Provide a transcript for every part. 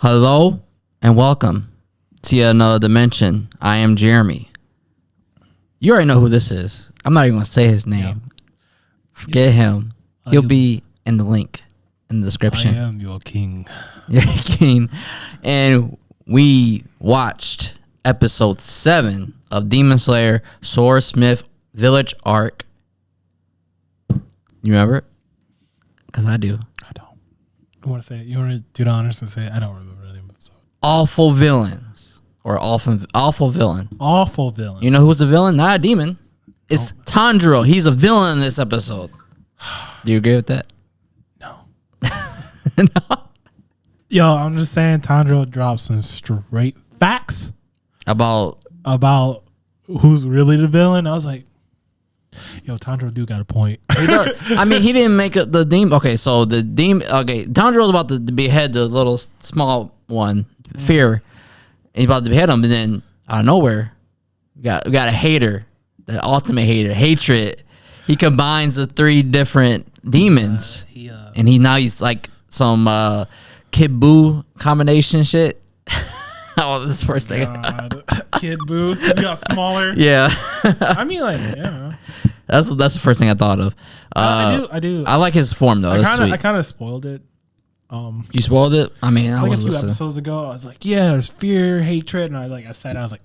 Hello and welcome to another dimension. I am Jeremy. You already know who this is. I'm not even going to say his name. Yeah. Forget him. He'll be in the link in the description. I am your king. Your king. And we watched episode 7 of Demon Slayer Swordsmith Village Arc. You remember it? Because I do. I don't. You want to say it? You want to do the honors and say it? I don't remember the name of it. So. Awful villains. Or awful villain. Awful villain. You know who's a villain? Not a demon. It's Tanjiro. He's a villain in this episode. Do you agree with that? No. No. Yo, I'm just saying Tanjiro dropped some straight facts about who's really the villain. I was like, yo, Tanjiro do got a point. He does. I mean, he didn't make it the demon. Okay, so the demon. Okay, Tanjiro's about to behead the little small one, Fear. He's about to behead him, and then out of nowhere, we got a hater, the ultimate hater, hatred. He combines the 3 different demons, and he's like some Kid Buu combination shit. Oh, this is the first thing. Kid Buu, he got smaller. Yeah. I mean, like, yeah. That's the first thing I thought of. I do. I like his form though. I kind of spoiled it. You spoiled it? I mean, I like was a few listening. episodes ago, I was like, yeah, there's fear, hatred, and I was like,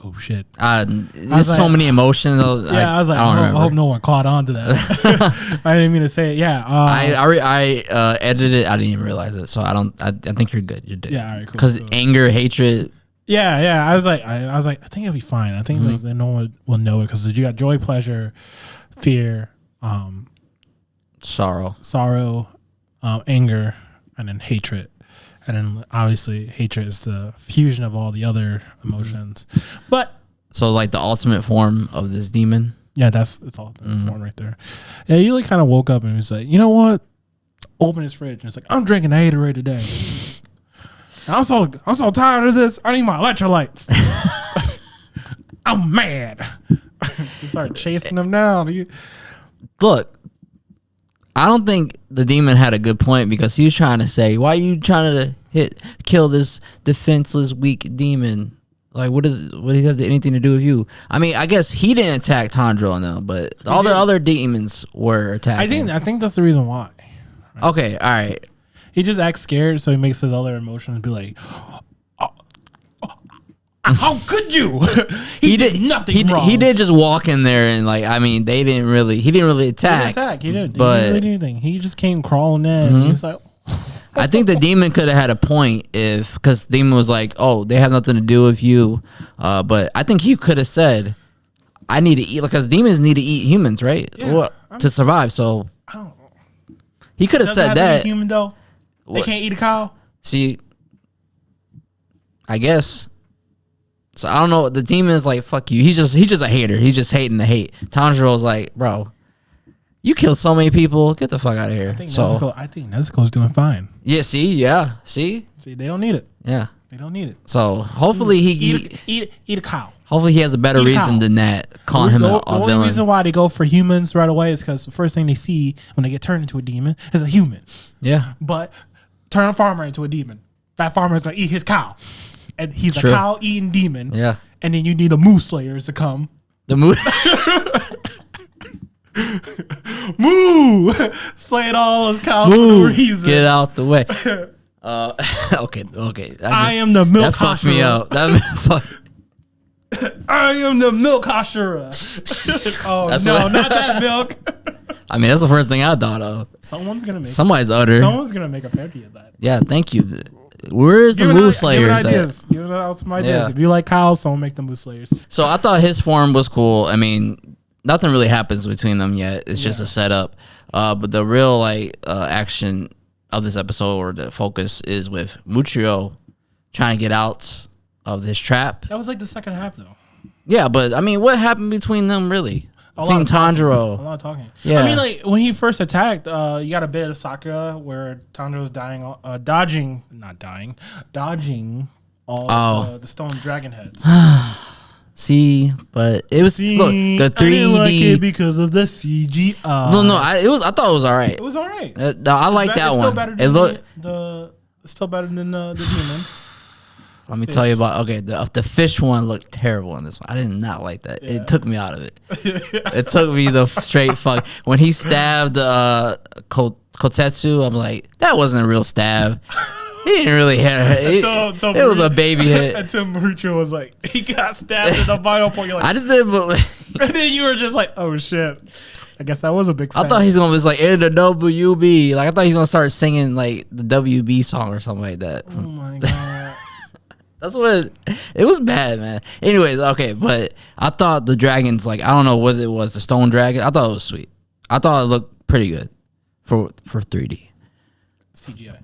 oh shit. There's so many emotions. I was like, I hope no one caught on to that. I didn't mean to say it. Yeah. I edited it. I didn't even realize it. So I think you're good. You're good. Yeah, all right, cool. Because anger, hatred. Yeah. I was like, I think it'll be fine. I think like no one will know it because you got joy, pleasure, fear, sorrow, anger, and then hatred. And then obviously hatred is the fusion of all the other emotions. But so like the ultimate form of this demon. Yeah, it's all form right there. Yeah, you like kind of woke up and was like, you know what? Open his fridge and it's like, I'm drinking Haterade today. I'm so tired of this. I need my electrolytes. I'm mad. You start chasing them down. Look, I don't think the demon had a good point because he was trying to say, why are you trying to kill this defenseless, weak demon? Like, what does he have anything to do with you? I mean, I guess he didn't attack Tanjiro and them, but all the other demons were attacking. I think that's the reason why. Right? Okay, all right. He just acts scared, so he makes his other emotions be like, how could you? he did nothing wrong. He did just walk in there and like, I mean, he didn't really attack. He didn't really do anything. He just came crawling in. And he's like, I think the demon could have had a point because demon was like, oh, they have nothing to do with you. But I think he could have said, I need to eat, because demons need to eat humans, right? Yeah, to survive. So he could have said that. Human though, they can't eat a cow. See, I guess. So I don't know. The demon is like, fuck you. He's just a hater. He's just hating the hate. Tanjiro's like, bro, you killed so many people. Get the fuck out of here. I think Nezuko's doing fine. Yeah. See, they don't need it. Yeah, they don't need it. So hopefully eat a cow. Hopefully he has a better reason than that. Calling him a villain. The only reason why they go for humans right away is because the first thing they see when they get turned into a demon is a human. Yeah. But turn a farmer into a demon. That farmer is gonna eat his cow. And he's a cow-eating demon. Yeah. And then you need the moose slayers to come. The moose? Moo! Slaying all those cows for no reason. Get out the way. Okay. I am the milk That fucked me up. I am the milk Hashira. Not that milk. I mean, that's the first thing I thought of. Somebody's gonna make a parody of that. Yeah, thank you. Where's the Moose Slayers? Give out some ideas. Yeah. If you like cows, someone make the Moose Slayers. So I thought his form was cool. I mean, nothing really happens between them yet. It's just a setup. But the real action of this episode, or the focus, is with Muchio trying to get out of this trap. That was like the second half, though. Yeah, but I mean, what happened between them really? Between Tanjiro. A lot of talking. Yeah. I mean, like, when he first attacked, you got a bit of Sakura where Tanjiro's dodging all the stone dragon heads. See, but it was look the 3D. I didn't like it because of the CGI. No, I thought it was all right. It was all right. I like that one. It looked still better than the demons. Let me tell you about. Okay, the fish one looked terrible in this one. I did not like that. Yeah. It took me out of it. It took me the straight fuck when he stabbed Kotetsu. I'm like, that wasn't a real stab. He didn't really hit her. It was a baby hit. Until Marucho was like, he got stabbed in the vital point. You're like, I just did, but and then you were just like, oh shit. I guess that was a big stab. I thought he's gonna be like in the WB. Like I thought he was gonna start singing like the WB song or something like that. Oh my god. That's what it was bad, man. Anyways, okay, but I thought the dragons, like I don't know what it was, the stone dragon. I thought it was sweet. I thought it looked pretty good for 3D. CGI.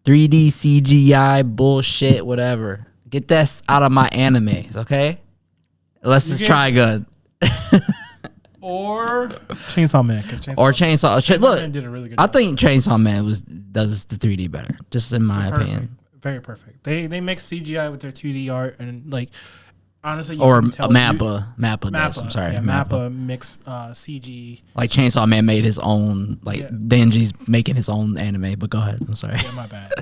3D CGI bullshit, whatever. Get that out of my animes, okay? Unless it's Trigun. Or Chainsaw Man. Chainsaw Look, Man did a really good job. I think Chainsaw Man does the 3D better, just in my opinion. Very perfect. They mix CGI with their 2D art and like honestly, you or can tell Mappa does. I'm sorry, yeah, Mappa mixed CG. Like Chainsaw Man made his own. Like Denji's making his own anime. But go ahead. I'm sorry. Yeah, my bad.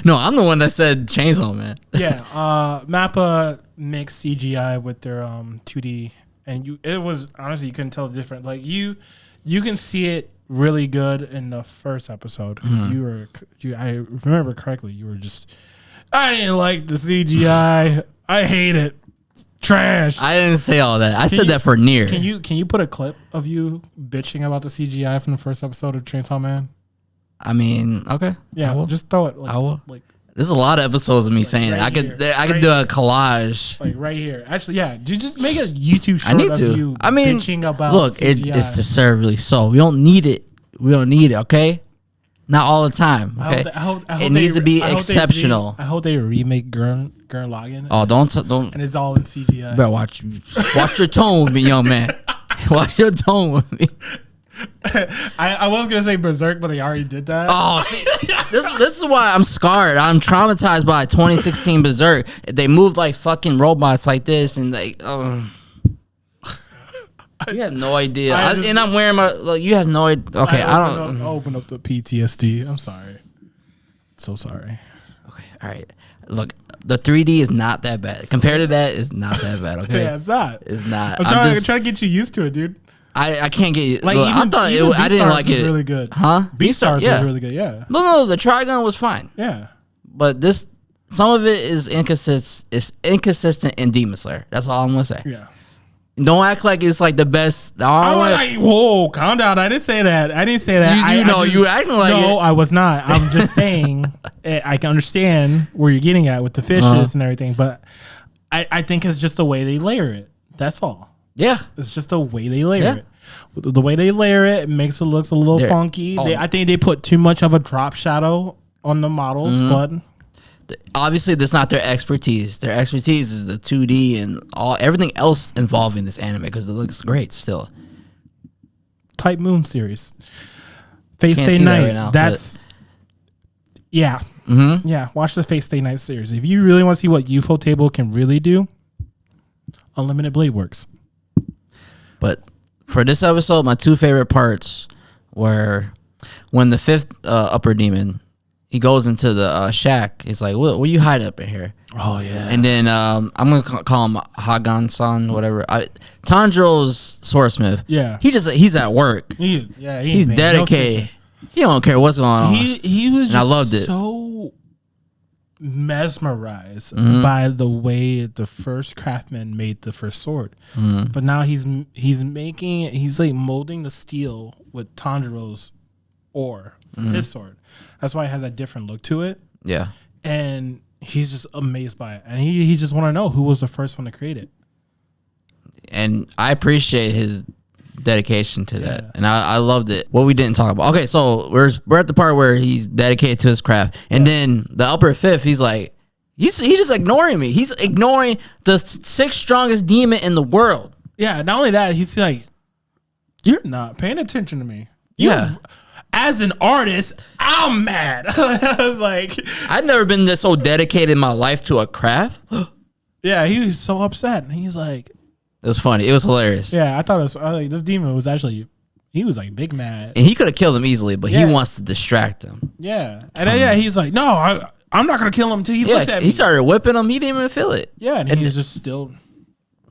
No, I'm the one that said Chainsaw Man. Yeah, Mappa mixed CGI with their 2D, and it was honestly you couldn't tell the difference. Like you can see it really good in the first episode. I remember correctly. You were just, I didn't like the CGI. I hate it. Trash. I didn't say all that. I said that for Nier. Can you put a clip of you bitching about the CGI from the first episode of Chainsaw Man? I mean, okay. Yeah, just throw it. I will. There's a lot of episodes of me saying it. I could do a collage. Like right here. Actually, yeah. You just make a YouTube short I need of to. you I mean, bitching about look, CGI. it's deservedly so. We don't need it. Okay? Not all the time. Okay? I hope it needs to be exceptional. I hope they remake Gurren Lagann. Oh, don't. And it's all in CGI. You better watch your tone with me, young man. Watch your tone with me. I was gonna say Berserk, but they already did that. Oh, see, this is why I'm scarred. I'm traumatized by 2016 Berserk. They moved like fucking robots like this, and like, you have no idea. And I'm wearing my. Like, you have no idea. Okay, I open up the PTSD. I'm sorry. So sorry. Okay, all right. Look, the 3D is not that bad. Compared to that, it's not that bad. Okay, yeah, it's not. It's not. I'm trying to get you used to it, dude. I can't get you. Like, look, I thought I didn't like it. Really good, huh? Beastars was really good. Yeah. No, the Trigun was fine. Yeah. But some of it is inconsistent. It's inconsistent in Demon Slayer. That's all I'm gonna say. Yeah. Don't act like it's like the best. Whoa, calm down. I didn't say that. You were acting like it. No, I was not. I'm just saying I can understand where you're getting at with the fishes and everything, but I think it's just the way they layer it. That's all. Yeah. It's just the way they layer it. The way they layer it makes it looks a little funky. I think they put too much of a drop shadow on the models, but obviously that's not their expertise. Their expertise is the 2D and everything else involving this anime because it looks great still. Type Moon series. Face Day Night. Right now, that's yeah. Mm-hmm. Yeah, watch the Face Day Night series. If you really want to see what UFO Table can really do, Unlimited Blade works. But for this episode, my two favorite parts were when the fifth upper demon, he goes into the shack. He's like, what you hide up in here? Oh, yeah. And then I'm going to call him Hagan-san, whatever. Tanjiro's Swordsmith. Yeah. He's at work. He's dedicated. He don't care what's going on. He was just I loved it. So mesmerized by the way the first craftsman made the first sword, but now he's making it. He's like molding the steel with Tanjiro's ore from his sword. That's why it has a different look to it. Yeah, and he's just amazed by it, and he just want to know who was the first one to create it. And I appreciate his dedication to that, and I loved it. What we didn't talk about. Okay, so we're at the part where he's dedicated to his craft, and then the upper fifth, he's like, he's just ignoring me. He's ignoring the sixth strongest demon in the world. Yeah, not only that, he's like, you're not paying attention to me. As an artist, I'm mad. I was like, I've never been this so dedicated in my life to a craft. Yeah, he was so upset, and he's like. It was funny. It was hilarious. Yeah, I thought it was like this demon was actually he was like big mad, and he could have killed him easily, but he wants to distract him. Yeah, and then, he's like, no, I'm not gonna kill him until he looks at me. He started whipping him. He didn't even feel it. Yeah, and he's just still.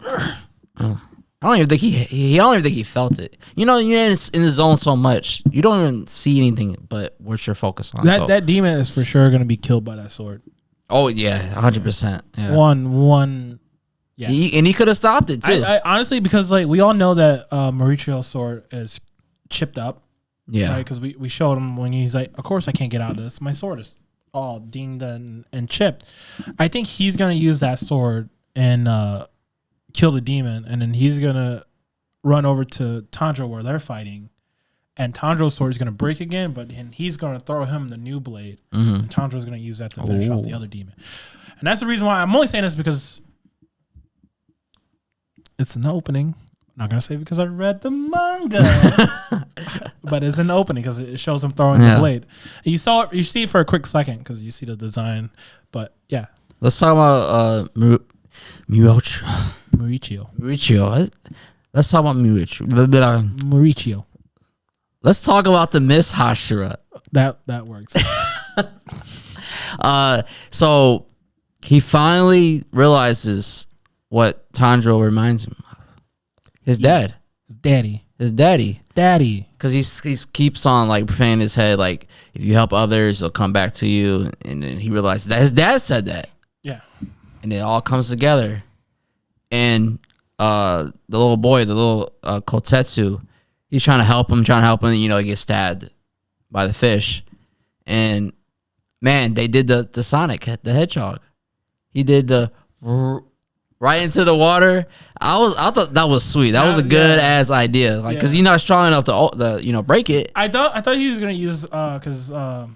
I don't even think he don't even think he felt it. You know, you're in the zone so much, you don't even see anything but what you're focused on. That demon is for sure gonna be killed by that sword. Oh yeah, 100%. Yeah. One. Yeah, and he could have stopped it too. I honestly, because like we all know that Mauricio's sword is chipped up. Yeah, because we showed him when he's like, of course I can't get out of this. My sword is all dinged and chipped. I think he's gonna use that sword and kill the demon, and then he's gonna run over to Tanjiro where they're fighting, and Tanjiro's sword is gonna break again, but he's gonna throw him the new blade. And Tanjiro's gonna use that to finish off the other demon. And that's the reason why I'm only saying this, because it's an opening. I'm not gonna say because I read the manga, but it's an opening because it shows him throwing the blade. You saw it, you see it for a quick second because you see the design. But yeah, let's talk about Mauricio. Let's talk about Mauricio. Let's talk about the Miss Hashira. That works. So he finally realizes what Tanjiro reminds him of. His dad. His daddy. Because he keeps on like preparing his head, like, if you help others, they'll come back to you. And then he realizes that his dad said that. Yeah. And it all comes together. And the little boy, the little Kotetsu, he's trying to help him. You know, he gets stabbed by the fish. And man, they did the Sonic, the Hedgehog. He did the right into the water. I thought that was sweet. That was a good ass idea. Like, because you're not strong enough to break it. I thought he was gonna use because does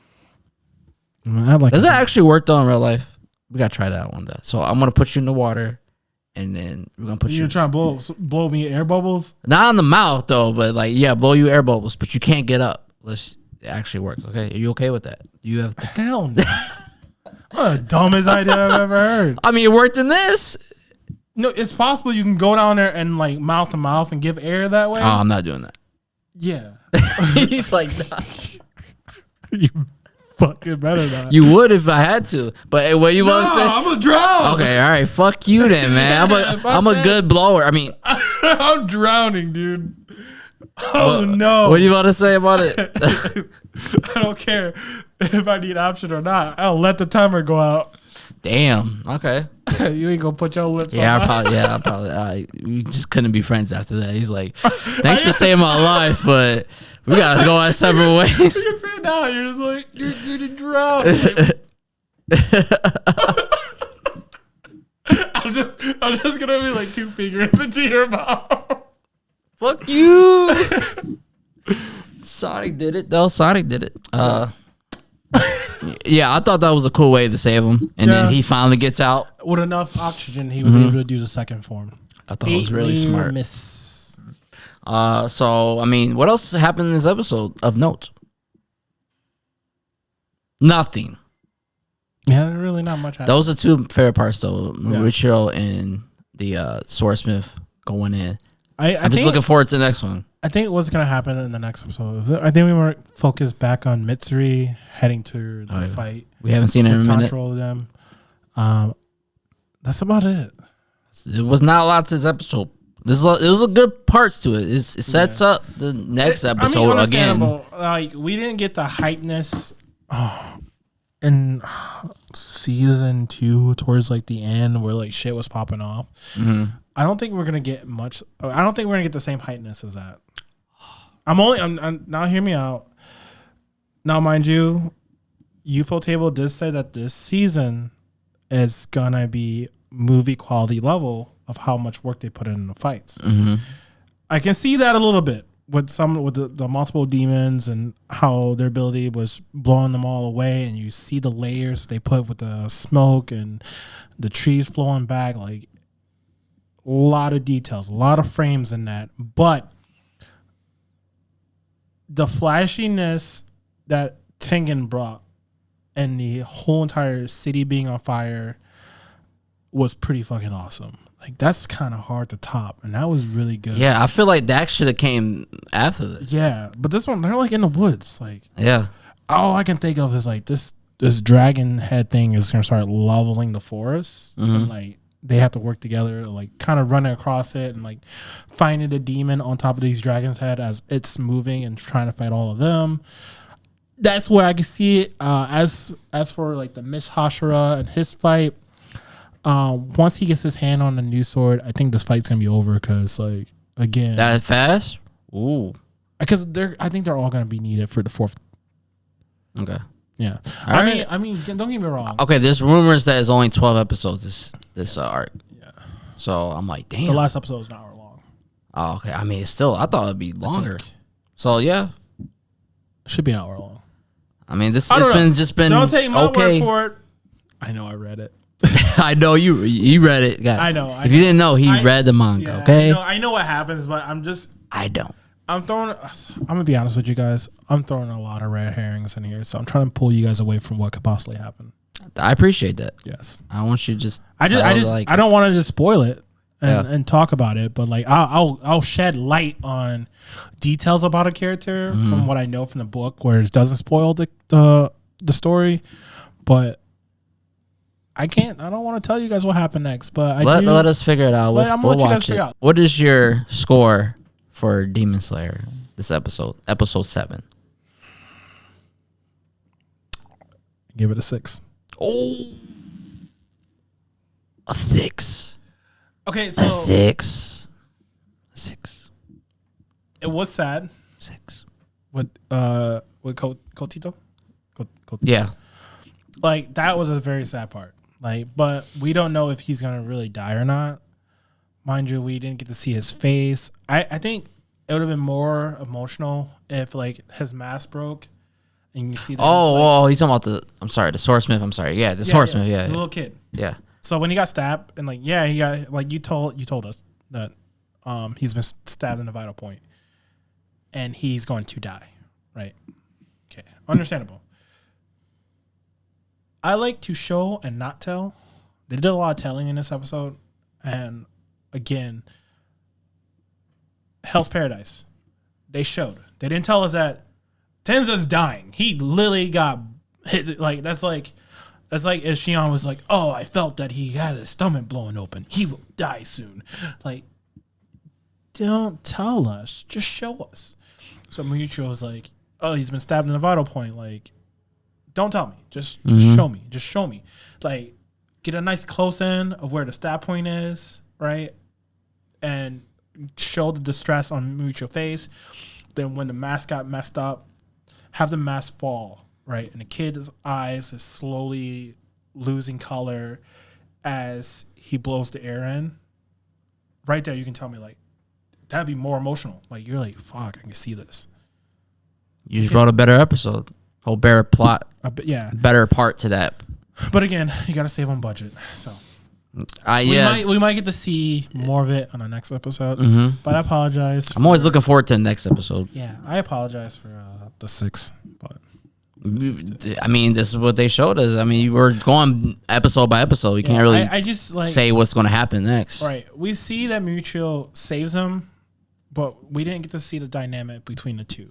that actually work though in real life? We gotta try that out one day. So I'm gonna put you in the water, and then we're gonna put you. You're trying to blow me air bubbles? Not in the mouth though, but like blow you air bubbles, but you can't get up. It actually works. Okay, are you okay with that? You have hell no. What the dumbest idea I've ever heard. I mean, it worked in this. No, it's possible you can go down there and like mouth to mouth and give air that way. Oh, I'm not doing that. Yeah. He's like, nah. You fucking better not. You would if I had to. But what you want to say? I'm gonna drown. Okay, all right. Fuck you then, man. I'm a good blower. I mean, I'm drowning, dude. Oh no. What do you want to say about it? I don't care if I need option or not. I'll let the timer go out. Damn. Okay. You ain't gonna put your lips on. I probably. We just couldn't be friends after that. He's like, thanks for saving my life, but we gotta go our separate ways. You can say now. You're just like you're drowned. I'm just gonna be like 2 fingers into your mouth. Fuck you. Sonic did it though. Yeah, I thought that was a cool way to save him. And then he finally gets out. With enough oxygen, he was able to do the second form. I thought it was really smart. Miss. So, I mean, what else happened in this episode of note? Nothing. Yeah, really not much happened. Those are two favorite parts, though. Mauricio and the Swordsmith going in. I'm just looking forward to the next one. I think what's going to happen in the next episode, I think we were focused back on Mitsuri heading to the fight. We haven't seen it in a minute. Control them. That's about it. It was not a lot to this episode. It was a good parts to it. It sets up the next episode again. Like, we didn't get the hypeness in season 2 towards like the end where like shit was popping off. Mm-hmm. I don't think we're gonna get much. I don't think we're gonna get the same hypeness as that. I'm now. Hear me out. Now, mind you, UFO Table did say that this season is gonna be movie quality level of how much work they put in the fights. Mm-hmm. I can see that a little bit with the multiple demons and how their ability was blowing them all away, and you see the layers they put with the smoke and the trees flowing back, like. A lot of details, a lot of frames in that, but the flashiness that Tengen brought and the whole entire city being on fire was pretty fucking awesome. Like, that's kind of hard to top, and that was really good. Yeah, I feel like that should have came after this. Yeah, but this one, they're like in the woods. Like, yeah, all I can think of is like this this dragon head thing is gonna start leveling the forest, and like they have to work together, like kind of running across it and like finding the demon on top of these dragons' head as it's moving and trying to fight all of them. That's where I can see it. As for like the Mish Hashira and his fight, once he gets his hand on the new sword, I think this fight's gonna be over because like again that fast. Ooh, because I think they're all gonna be needed for the fourth. Okay. Yeah. Right. I mean, don't get me wrong. Okay, there's rumors that it's only 12 episodes this arc. Yeah. So I'm like, damn. The last episode is an hour long. Oh, okay. I mean, it's still. I thought it'd be longer. So yeah, it should be an hour long. I mean, it's been. Don't take my okay. word for it. I know I read it. I know you read it, guys. I know. If you didn't know, he read the manga. Yeah, okay. I know what happens, but I'm gonna be honest with you guys. I'm throwing a lot of red herrings in here, so I'm trying to pull you guys away from what could possibly happen. I appreciate that. Yes. I want you to just. I don't want to just spoil it and talk about it, but like I'll shed light on details about a character from what I know from the book, where it doesn't spoil the story, but. I don't want to tell you guys what happened next, but let us figure it out. I'm gonna let you guys figure out. What is your score for Demon Slayer this episode 7? Give it a 6. Oh, a 6. Okay, so a 6. 6. It was sad. 6. With Kotito? Yeah. Like that was a very sad part. Like, but we don't know if he's gonna really die or not. Mind you, we didn't get to see his face. I think it would have been more emotional if like his mask broke and you see that. He's talking about the Swordsmith. I'm sorry. Yeah, the Swordsmith. Yeah, the little kid. Yeah. So when he got stabbed and like he got like you told us that he's been stabbed in the vital point and he's going to die, right? Okay, understandable. I like to show and not tell. They did a lot of telling in this episode. And again, Hell's Paradise. They showed. They didn't tell us that Tenza's dying. He literally got hit. Like that's like as Shion was like, oh, I felt that he had his stomach blowing open. He will die soon. Like, don't tell us. Just show us. So Muichiro was like, oh, he's been stabbed in the vital point. Like, don't tell me. Just show me. Just show me. Like, get a nice close in of where the stab point is, right? And show the distress on Muicho's face. Then when the mask got messed up, have the mask fall, right? And the kid's eyes is slowly losing color as he blows the air in. Right there, you can tell me, like, that'd be more emotional. Like, you're like, fuck, I can see this. You just wrote a better episode. Whole better plot. Yeah. Better part to that. But again, you got to save on budget. So we might get to see more of it on the next episode. But I apologize. I'm always looking forward to the next episode. Yeah, I apologize for the 6. But I mean, this is what they showed us. I mean, we're going episode by episode. You can't really I just like say what's going to happen next. Right. We see that Mutual saves him, but we didn't get to see the dynamic between the two.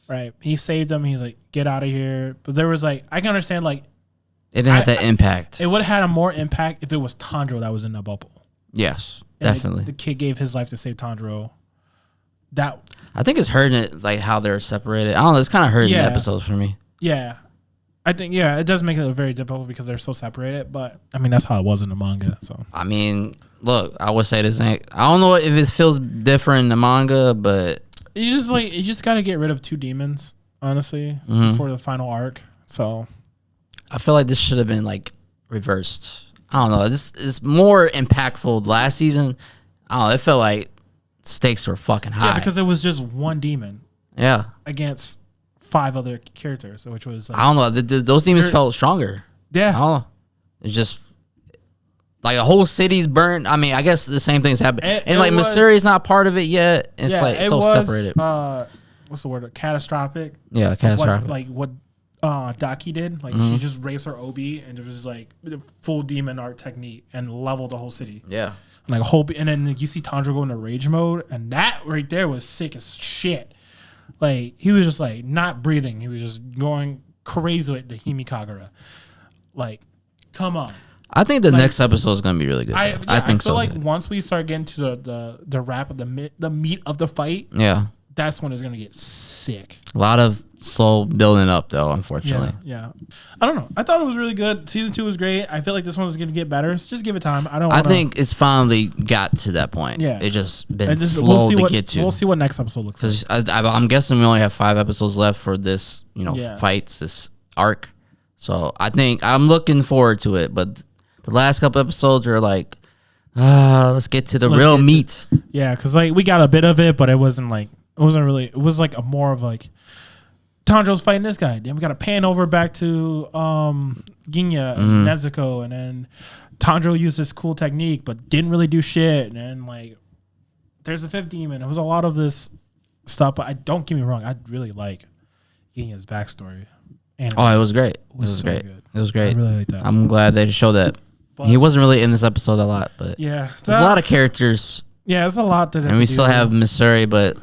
Right. He saved him. He's like, get out of here. But there was like, I can understand like. It didn't have that impact. It would have had a more impact if it was Tanjiro that was in the bubble. Yes, and definitely. The kid gave his life to save Tanjiro. I think it's hurting it, like how they're separated. I don't know. It's kind of hurting the episodes for me. Yeah. I think, it does make it very difficult because they're so separated. But, I mean, that's how it was in the manga. So I mean, look, I would say this ain't. I don't know if it feels different in the manga, but. You just got to get rid of 2 demons, honestly, before the final arc. So. I feel like this should have been like reversed. I don't know. This is more impactful last season. I don't know. It felt like stakes were fucking high. Yeah, because it was just one demon. Yeah. Against 5 other characters, which was. Like, I don't know. Those demons felt stronger. Yeah. I don't know. It's just like a whole city's burned. I mean, I guess the same thing's happened. And like Masuri's not part of it yet. It's like so separated. What's the word? Catastrophic. Yeah, catastrophic. What Daki did, like she just raised her obi and it was like full demon art technique and leveled the whole city. Yeah, and like and then you see Tanjiro go into rage mode, and that right there was sick as shit. Like he was just like not breathing, he was just going crazy with the Himikagura. Like, come on. I think the next episode is going to be really good. I think feel so. Like once we start getting to the wrap of the meat of the fight, that's when it's going to get sick. A lot of slow building up, though, unfortunately. Yeah. I don't know. I thought it was really good. Season 2 was great. I feel like this one was going to get better. So just give it time. I think it's finally got to that point. Yeah. It's just been slow to get to. We'll see what next episode looks like. Because I'm guessing we only have 5 episodes left for this, fights, this arc. So I think I'm looking forward to it. But the last couple episodes are like, let's get to the real meat. Yeah, because like we got a bit of it, but it wasn't really. It was like a more of like Tanjiro's fighting this guy. Then we got to pan over back to Ginya and Nezuko, and then Tanjiro used this cool technique, but didn't really do shit. And then like there's a 5th demon. It was a lot of this stuff, but don't get me wrong, I really like Ginya's backstory. It was great. It was so great. Good. It was great. I really like that. I'm glad they showed that. But he wasn't really in this episode a lot, but there's a lot of characters. Yeah, it's a lot to and we still have Missouri, but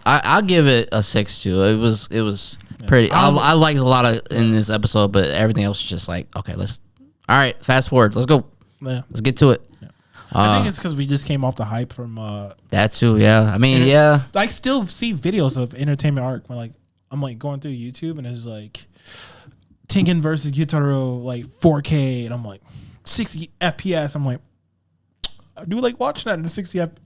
I'll give it a 6 too. It was pretty. I liked a lot of in this episode, but everything else was just like, okay, all right, fast forward, let's go. Yeah. Let's get to it. Yeah. I think it's because we just came off the hype from that too. Yeah, I mean, I still see videos of Entertainment Arc when I'm going through YouTube and it's like Tengen versus Gyutaro like 4K, and I'm like 60 FPS. I'm like, I do like watching that in 60 FPS.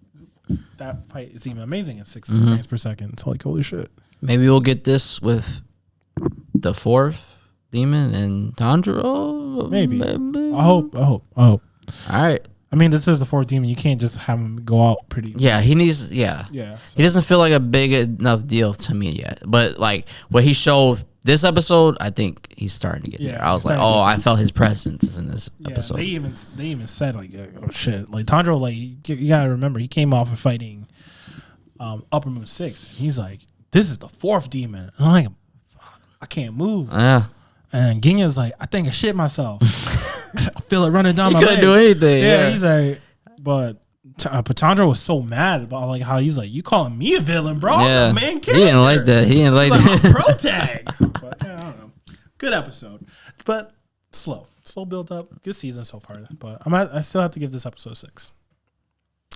That fight is even amazing at 60 frames per second. It's like, holy shit. Maybe we'll get this with the 4th demon and Tanjiro. Maybe. I hope. All right. I mean, this is the 4th demon. You can't just have him go out pretty. Yeah, he needs. Yeah. So. He doesn't feel like a big enough deal to me yet. But like what he showed this episode, I think he's starting to get there. I was like, I felt his presence in this episode. They even said like, oh shit, like Tanjiro, like you gotta remember he came off of fighting Upper Moon 6. He's like, this is the 4th demon. And I'm like, I can't move. Yeah. And Ginya's like, I think I shit myself. I feel it running down my leg. He couldn't do anything. Yeah, he's like, but Tanjiro was so mad about like how he's like, you calling me a villain, bro? Yeah. I'm the main character. He didn't like that. He didn't like that. I'm pro tag. But yeah, I don't know. Good episode, but slow build up. Good season so far, but I still have to give this episode 6.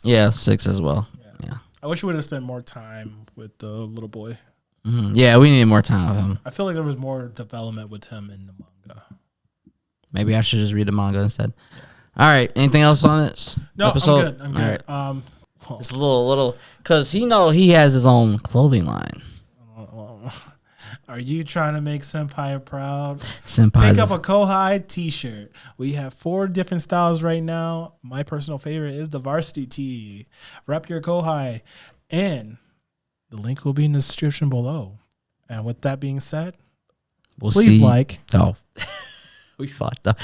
Yeah, 6 as well. Yeah. I wish we would have spent more time with the little boy. Mm-hmm. Yeah, we needed more time with him. I feel like there was more development with him in the manga. Maybe I should just read the manga instead. Yeah. All right. Anything else on this episode? I'm good. All right. It's a little, because he has his own clothing line. Are you trying to make Senpai proud? Senpai. Pick up a Kohai t-shirt. We have 4 different styles right now. My personal favorite is the varsity tee. Rep your Kohai. And the link will be in the description below. And with that being said, please like. Oh, we fucked up.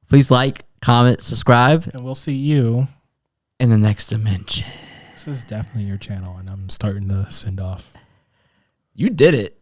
Please like, comment, subscribe. And we'll see you in the next dimension. This is definitely your channel, and I'm starting to send off. You did it.